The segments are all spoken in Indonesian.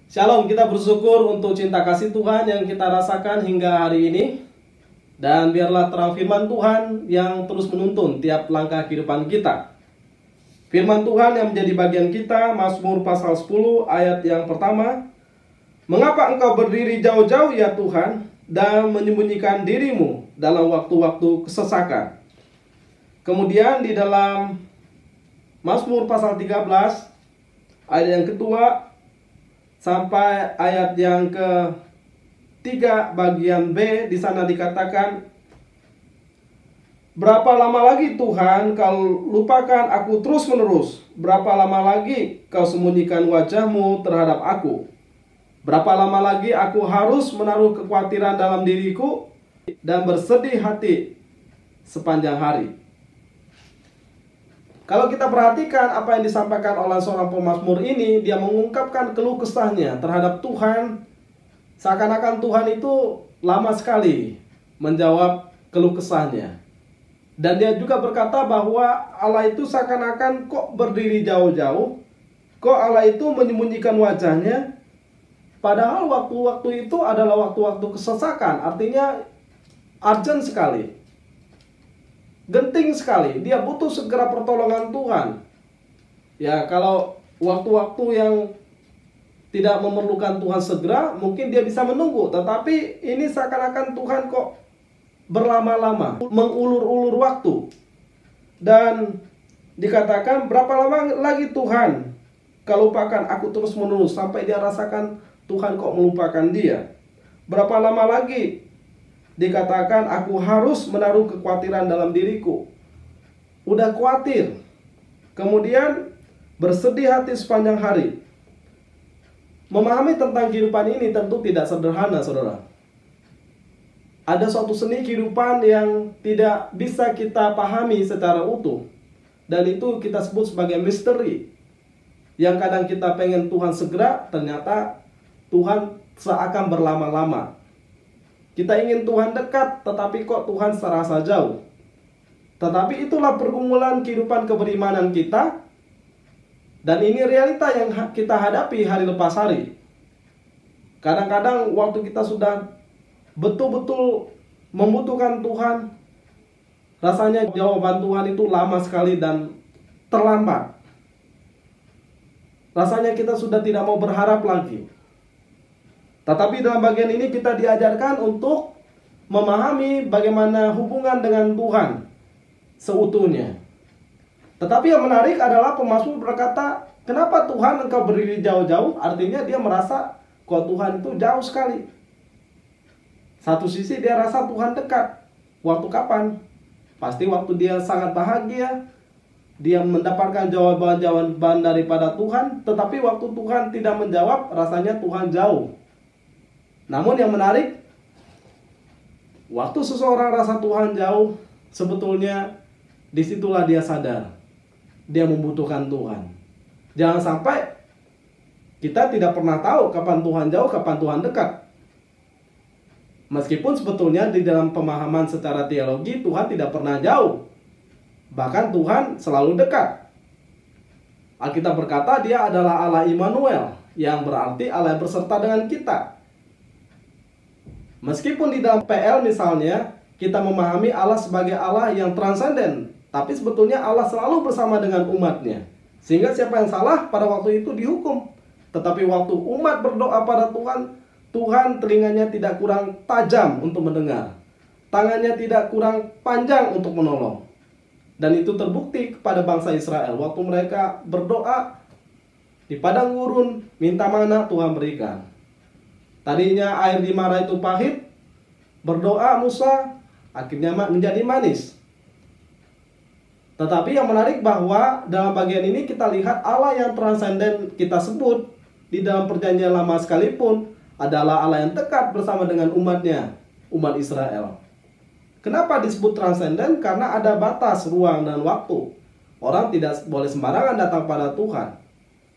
Shalom, kita bersyukur untuk cinta kasih Tuhan yang kita rasakan hingga hari ini. Dan biarlah terang firman Tuhan yang terus menuntun tiap langkah kehidupan kita. Firman Tuhan yang menjadi bagian kita, Mazmur pasal 10 ayat yang pertama. Mengapa engkau berdiri jauh-jauh ya Tuhan, dan menyembunyikan dirimu dalam waktu-waktu kesesakan. Kemudian di dalam Mazmur pasal 13 ayat yang kedua sampai ayat yang ke-3 bagian B, di sana dikatakan, berapa lama lagi Tuhan kau lupakan aku terus-menerus? Berapa lama lagi kau sembunyikan wajahmu terhadap aku? Berapa lama lagi aku harus menaruh kekhawatiran dalam diriku dan bersedih hati sepanjang hari? Kalau kita perhatikan apa yang disampaikan oleh seorang pemazmur ini, dia mengungkapkan keluh kesahnya terhadap Tuhan. Seakan-akan Tuhan itu lama sekali menjawab keluh kesahnya. Dan dia juga berkata bahwa Allah itu seakan-akan kok berdiri jauh-jauh, kok Allah itu menyembunyikan wajahnya. Padahal waktu-waktu itu adalah waktu-waktu kesesakan, artinya urgent sekali. Genting sekali, dia butuh segera pertolongan Tuhan. Ya, kalau waktu-waktu yang tidak memerlukan Tuhan segera, mungkin dia bisa menunggu. Tetapi ini seakan-akan Tuhan kok berlama-lama, mengulur-ulur waktu. Dan dikatakan, berapa lama lagi Tuhan kau lupakan aku terus-menerus, sampai dia rasakan Tuhan kok melupakan dia. Berapa lama lagi dikatakan aku harus menaruh kekhawatiran dalam diriku. Udah khawatir. Kemudian bersedih hati sepanjang hari. Memahami tentang kehidupan ini tentu tidak sederhana, saudara. Ada suatu seni kehidupan yang tidak bisa kita pahami secara utuh. Dan itu kita sebut sebagai misteri. Yang kadang kita pengen Tuhan segera, ternyata Tuhan seakan berlama-lama. Kita ingin Tuhan dekat, tetapi kok Tuhan serasa jauh. Tetapi itulah pergumulan kehidupan keberimanan kita. Dan ini realita yang kita hadapi hari lepas hari. Kadang-kadang waktu kita sudah betul-betul membutuhkan Tuhan, rasanya jawaban Tuhan itu lama sekali dan terlambat. Rasanya kita sudah tidak mau berharap lagi. Tetapi dalam bagian ini kita diajarkan untuk memahami bagaimana hubungan dengan Tuhan seutuhnya. Tetapi yang menarik adalah pemazmur berkata, kenapa Tuhan engkau berdiri jauh-jauh? Artinya dia merasa kok Tuhan itu jauh sekali. Satu sisi dia rasa Tuhan dekat. Waktu kapan? Pasti waktu dia sangat bahagia, dia mendapatkan jawaban-jawaban daripada Tuhan. Tetapi waktu Tuhan tidak menjawab, rasanya Tuhan jauh. Namun yang menarik, waktu seseorang rasa Tuhan jauh, sebetulnya disitulah dia sadar dia membutuhkan Tuhan. Jangan sampai kita tidak pernah tahu kapan Tuhan jauh, kapan Tuhan dekat. Meskipun sebetulnya di dalam pemahaman secara teologi Tuhan tidak pernah jauh, bahkan Tuhan selalu dekat. Alkitab berkata dia adalah Allah Immanuel, yang berarti Allah yang berserta dengan kita. Meskipun di dalam PL misalnya kita memahami Allah sebagai Allah yang transenden, tapi sebetulnya Allah selalu bersama dengan umatnya. Sehingga siapa yang salah pada waktu itu dihukum. Tetapi waktu umat berdoa pada Tuhan, Tuhan telinganya tidak kurang tajam untuk mendengar, tangannya tidak kurang panjang untuk menolong. Dan itu terbukti kepada bangsa Israel. Waktu mereka berdoa di padang gurun, minta mana Tuhan berikan. Tadinya air di Mara itu pahit, berdoa Musa, akhirnya menjadi manis. Tetapi yang menarik bahwa dalam bagian ini kita lihat Allah yang transenden kita sebut di dalam perjanjian lama sekalipun adalah Allah yang dekat bersama dengan umatnya, umat Israel. Kenapa disebut transenden? Karena ada batas ruang dan waktu. Orang tidak boleh sembarangan datang pada Tuhan.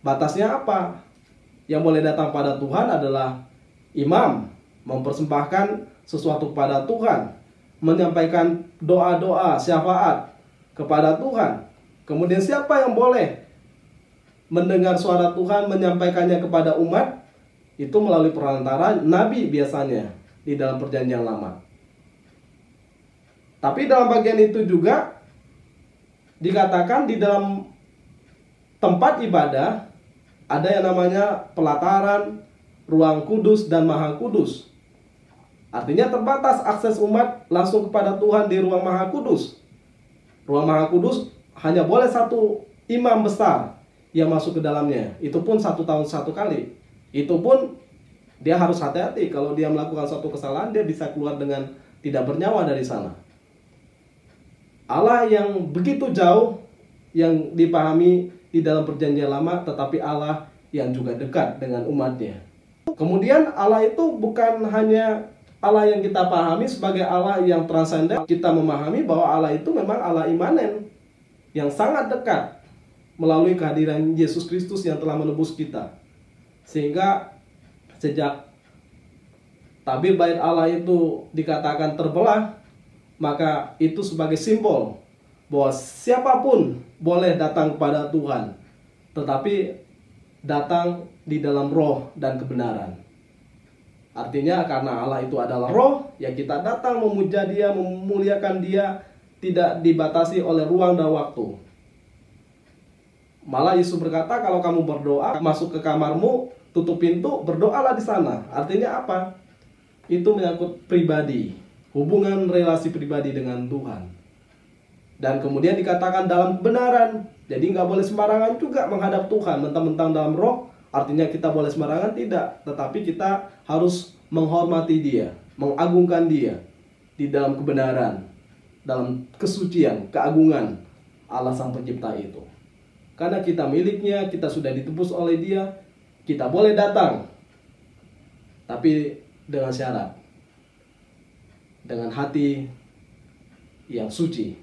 Batasnya apa? Yang boleh datang pada Tuhan adalah imam, mempersembahkan sesuatu kepada Tuhan, menyampaikan doa-doa syafaat kepada Tuhan. Kemudian siapa yang boleh mendengar suara Tuhan, menyampaikannya kepada umat? Itu melalui perantara nabi biasanya di dalam perjanjian lama. Tapi dalam bagian itu juga dikatakan di dalam tempat ibadah ada yang namanya pelataran, ruang kudus, dan maha kudus. Artinya terbatas akses umat langsung kepada Tuhan di ruang maha kudus. Ruang maha kudus hanya boleh satu imam besar yang masuk ke dalamnya. Itu pun 1 tahun 1 kali. Itu pun dia harus hati-hati. Kalau dia melakukan suatu kesalahan, dia bisa keluar dengan tidak bernyawa dari sana. Allah yang begitu jauh yang dipahami di dalam perjanjian lama, tetapi Allah yang juga dekat dengan umatnya. Kemudian Allah itu bukan hanya Allah yang kita pahami sebagai Allah yang transenden. Kita memahami bahwa Allah itu memang Allah imanen yang sangat dekat melalui kehadiran Yesus Kristus yang telah menebus kita. Sehingga sejak tabir bait Allah itu dikatakan terbelah, maka itu sebagai simbol bahwa siapapun boleh datang kepada Tuhan, tetapi datang di dalam roh dan kebenaran. Artinya karena Allah itu adalah roh, ya kita datang memuja Dia, memuliakan Dia, tidak dibatasi oleh ruang dan waktu. Malah Yesus berkata, kalau kamu berdoa, masuk ke kamarmu, tutup pintu, berdoalah di sana. Artinya apa? Itu menyangkut pribadi, hubungan relasi pribadi dengan Tuhan. Dan kemudian dikatakan dalam kebenaran. Jadi nggak boleh sembarangan juga menghadap Tuhan, mentang-mentang dalam roh. Artinya kita boleh sembarangan, tidak. Tetapi kita harus menghormati Dia, mengagungkan Dia di dalam kebenaran, dalam kesucian, keagungan Allah Sang Pencipta itu. Karena kita miliknya, kita sudah ditebus oleh Dia, kita boleh datang. Tapi dengan syarat, dengan hati yang suci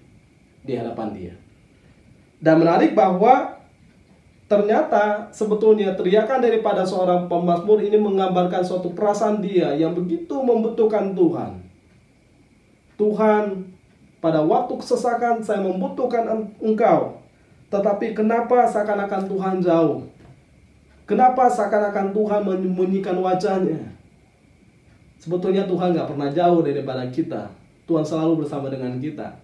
di hadapan Dia. Dan menarik bahwa ternyata sebetulnya teriakan daripada seorang pemazmur ini menggambarkan suatu perasaan dia yang begitu membutuhkan Tuhan. Tuhan, pada waktu kesesakan saya membutuhkan Engkau. Tetapi kenapa seakan-akan Tuhan jauh? Kenapa seakan-akan Tuhan menyembunyikan wajahnya? Sebetulnya Tuhan gak pernah jauh daripada kita. Tuhan selalu bersama dengan kita.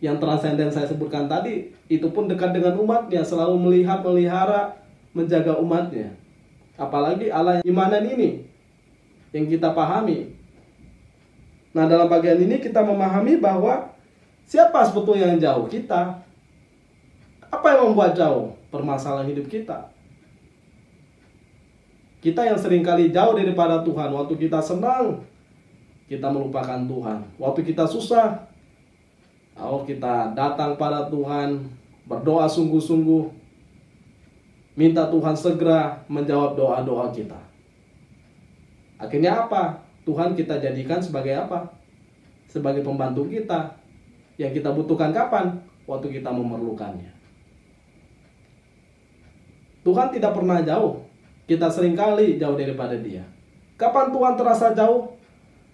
Yang transenden saya sebutkan tadi, itu pun dekat dengan umatnya, selalu melihat, melihara, menjaga umatnya. Apalagi Allah yang imanan ini, yang kita pahami. Nah, dalam bagian ini kita memahami bahwa siapa sebetulnya yang jauh? Kita. Apa yang membuat jauh? Permasalahan hidup kita. Kita yang seringkali jauh daripada Tuhan. Waktu kita senang, kita melupakan Tuhan. Waktu kita susah, kita datang pada Tuhan, berdoa sungguh-sungguh, minta Tuhan segera menjawab doa-doa kita. Akhirnya apa? Tuhan kita jadikan sebagai apa? Sebagai pembantu kita. Yang kita butuhkan kapan? Waktu kita memerlukannya. Tuhan tidak pernah jauh. Kita seringkali jauh daripada Dia. Kapan Tuhan terasa jauh?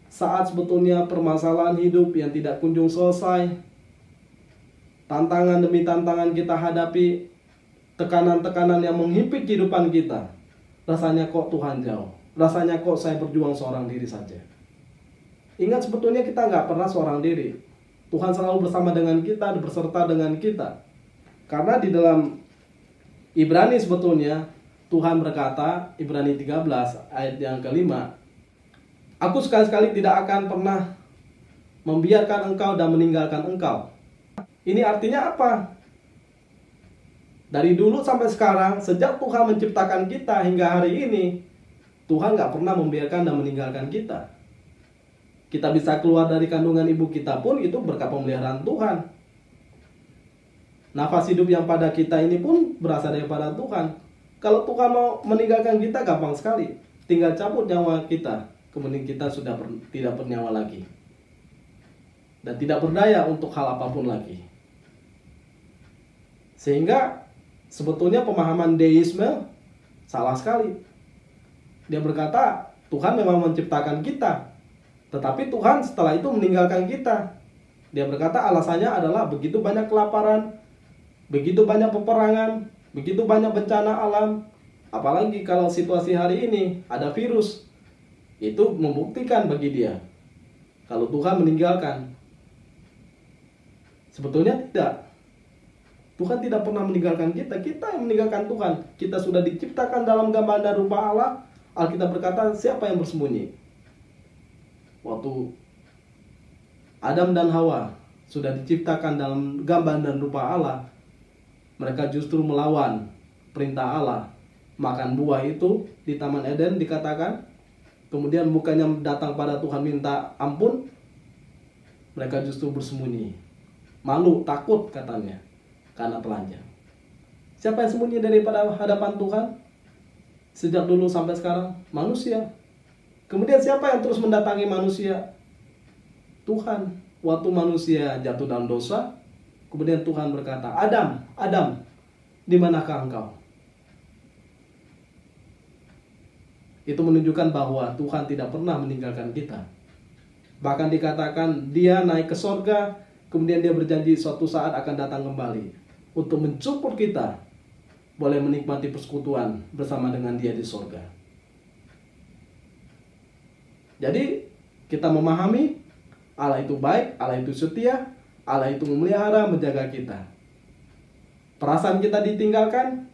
Saat sebetulnya permasalahan hidup yang tidak kunjung selesai, tantangan demi tantangan kita hadapi, tekanan-tekanan yang menghimpit kehidupan kita. Rasanya kok Tuhan jauh. Rasanya kok saya berjuang seorang diri saja. Ingat sebetulnya kita nggak pernah seorang diri. Tuhan selalu bersama dengan kita, berserta dengan kita. Karena di dalam Ibrani sebetulnya Tuhan berkata, Ibrani 13 ayat yang kelima, aku sekali-sekali tidak akan pernah membiarkan engkau dan meninggalkan engkau. Ini artinya apa? Dari dulu sampai sekarang, sejak Tuhan menciptakan kita hingga hari ini, Tuhan gak pernah membiarkan dan meninggalkan kita. Kita bisa keluar dari kandungan ibu kita pun itu berkat pemeliharaan Tuhan. Nafas hidup yang pada kita ini pun berasal daripada Tuhan. Kalau Tuhan mau meninggalkan kita, gampang sekali. Tinggal cabut nyawa kita, kemudian kita sudah tidak bernyawa lagi. Dan tidak berdaya untuk hal apapun lagi. Sehingga sebetulnya pemahaman deisme salah sekali. Dia berkata Tuhan memang menciptakan kita, tetapi Tuhan setelah itu meninggalkan kita. Dia berkata alasannya adalah begitu banyak kelaparan, begitu banyak peperangan, begitu banyak bencana alam, Apalagi kalau situasi hari ini ada virus, itu membuktikan bagi dia kalau Tuhan meninggalkan. Sebetulnya tidak. Tuhan tidak pernah meninggalkan kita, kita yang meninggalkan Tuhan. Kita sudah diciptakan dalam gambar dan rupa Allah. Alkitab berkata, siapa yang bersembunyi? Waktu Adam dan Hawa sudah diciptakan dalam gambar dan rupa Allah, mereka justru melawan perintah Allah. Makan buah itu di Taman Eden dikatakan. Kemudian bukannya datang pada Tuhan minta ampun, mereka justru bersembunyi. Malu, takut katanya, karena telanjang. Siapa yang sembunyi daripada hadapan Tuhan? Sejak dulu sampai sekarang, manusia. Kemudian siapa yang terus mendatangi manusia? Tuhan. Waktu manusia jatuh dalam dosa, kemudian Tuhan berkata, Adam, Adam, di manakah engkau? Itu menunjukkan bahwa Tuhan tidak pernah meninggalkan kita. Bahkan dikatakan dia naik ke sorga, kemudian dia berjanji suatu saat akan datang kembali untuk menjemput kita, boleh menikmati persekutuan bersama dengan dia di sorga. Jadi kita memahami Allah itu baik, Allah itu setia, Allah itu memelihara, menjaga kita. Perasaan kita ditinggalkan,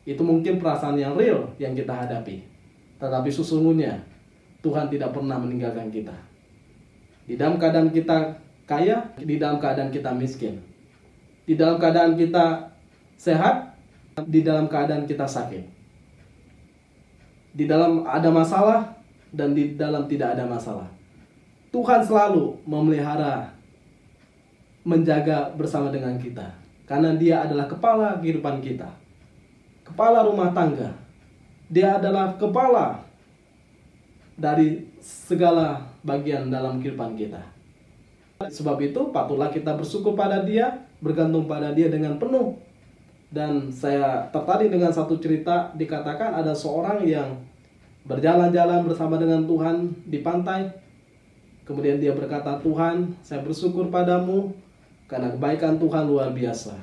itu mungkin perasaan yang real yang kita hadapi. Tetapi sesungguhnya Tuhan tidak pernah meninggalkan kita. Di dalam keadaan kita kaya, di dalam keadaan kita miskin, di dalam keadaan kita sehat, di dalam keadaan kita sakit, di dalam ada masalah, dan di dalam tidak ada masalah, Tuhan selalu memelihara, menjaga bersama dengan kita. Karena dia adalah kepala kehidupan kita, kepala rumah tangga. Dia adalah kepala dari segala bagian dalam kehidupan kita. Sebab itu patutlah kita bersyukur pada dia, bergantung pada dia dengan penuh. Dan saya tertarik dengan satu cerita, dikatakan ada seorang yang berjalan-jalan bersama dengan Tuhan di pantai. Kemudian dia berkata, Tuhan, saya bersyukur padamu karena kebaikan Tuhan luar biasa.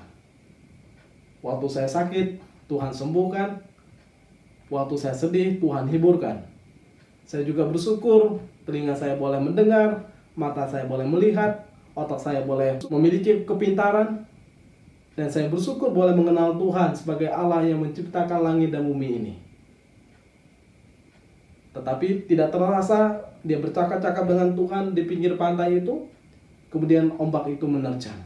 Waktu saya sakit, Tuhan sembuhkan. Waktu saya sedih, Tuhan hiburkan. Saya juga bersyukur, telinga saya boleh mendengar, mata saya boleh melihat, otak saya boleh memiliki kepintaran. Dan saya bersyukur boleh mengenal Tuhan sebagai Allah yang menciptakan langit dan bumi ini. Tetapi tidak terasa dia bercakap-cakap dengan Tuhan di pinggir pantai itu. Kemudian ombak itu menerjang.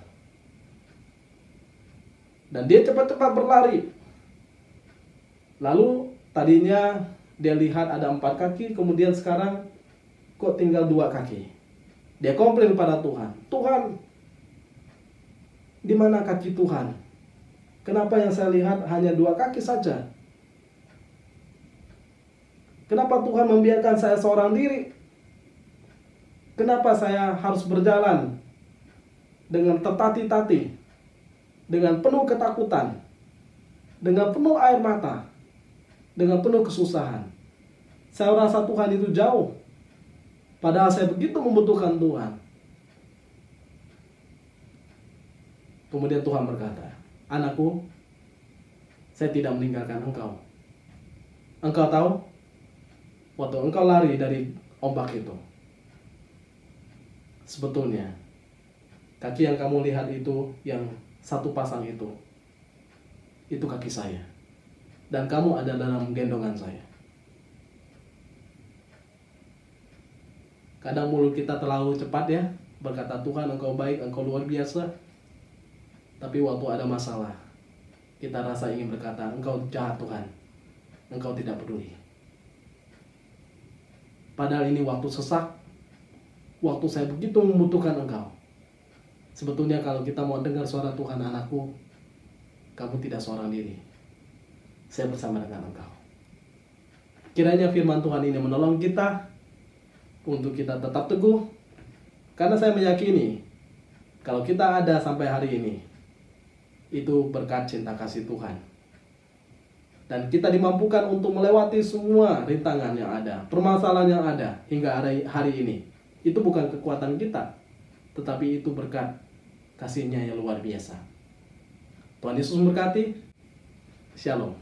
Dan dia cepat-cepat berlari. Lalu tadinya dia lihat ada 4 kaki, kemudian sekarang kok tinggal 2 kaki. Dia komplain pada Tuhan. Tuhan, di mana kaki Tuhan? Kenapa yang saya lihat hanya 2 kaki saja? Kenapa Tuhan membiarkan saya seorang diri? Kenapa saya harus berjalan dengan tertati-tati, dengan penuh ketakutan, dengan penuh air mata, dengan penuh kesusahan? Saya rasa Tuhan itu jauh, padahal saya begitu membutuhkan Tuhan. Kemudian Tuhan berkata, anakku, saya tidak meninggalkan engkau. Engkau tahu, waktu engkau lari dari ombak itu, sebetulnya kaki yang kamu lihat itu, yang satu pasang itu kaki saya. Dan kamu ada dalam gendongan saya. Kadang mulut kita terlalu cepat ya, berkata Tuhan engkau baik, engkau luar biasa. Tapi waktu ada masalah, kita rasa ingin berkata, engkau jahat Tuhan, engkau tidak peduli. Padahal ini waktu sesak, waktu saya begitu membutuhkan engkau. Sebetulnya kalau kita mau dengar suara Tuhan, anakku, kamu tidak seorang diri. Saya bersama dengan engkau. Kiranya firman Tuhan ini menolong kita untuk kita tetap teguh. Karena saya meyakini, kalau kita ada sampai hari ini, itu berkat cinta kasih Tuhan. Dan kita dimampukan untuk melewati semua rintangan yang ada, permasalahan yang ada hingga hari ini. Itu bukan kekuatan kita, tetapi itu berkat kasih-Nya yang luar biasa. Tuhan Yesus memberkati. Shalom.